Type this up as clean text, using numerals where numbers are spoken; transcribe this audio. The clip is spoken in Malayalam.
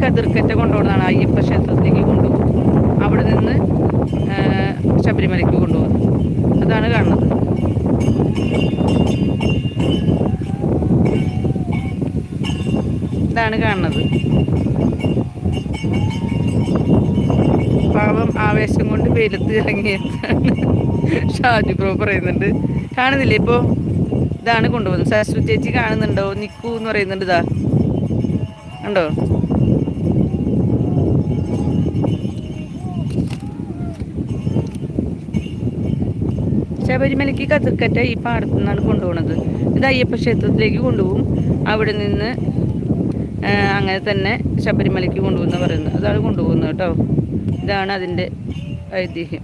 കതിർക്കറ്റ കൊണ്ടുപോകുന്നതാണ്, അയ്യപ്പ ക്ഷേത്രത്തിലേക്ക് കൊണ്ടുപോകും. അവിടെ നിന്ന് ശബരിമലയ്ക്ക് കൊണ്ടുപോകുന്നത്. അതാണ് കാണുന്നത്. ഇതാണ് കാണുന്നത്. പാവം ആവേശം കൊണ്ട് വെയിലത്ത് ഇറങ്ങിയതാണ് ഷാജു ബ്രോ പറയുന്നുണ്ട്. കാണുന്നില്ലേ ഇപ്പോൾ? ഇതാണ് കൊണ്ടുപോകുന്നത്. സരസ്വതി ചേച്ചി കാണുന്നുണ്ടോ? നിക്കൂ എന്ന് പറയുന്നുണ്ട്. ഇതാ ഉണ്ടോ? ശബരിമലയ്ക്ക് കതിർക്കറ്റ ഈ പാടത്തു നിന്നാണ് കൊണ്ടുപോകുന്നത്. ഇത് അയ്യപ്പ ക്ഷേത്രത്തിലേക്ക് കൊണ്ടുപോകും. അവിടെ നിന്ന് അങ്ങനെ തന്നെ ശബരിമലയ്ക്ക് കൊണ്ടുപോകുന്ന പറയുന്നത്. അതാണ് കൊണ്ടുപോകുന്നത് കേട്ടോ. ഇതാണ് അതിൻ്റെ ഐതിഹ്യം.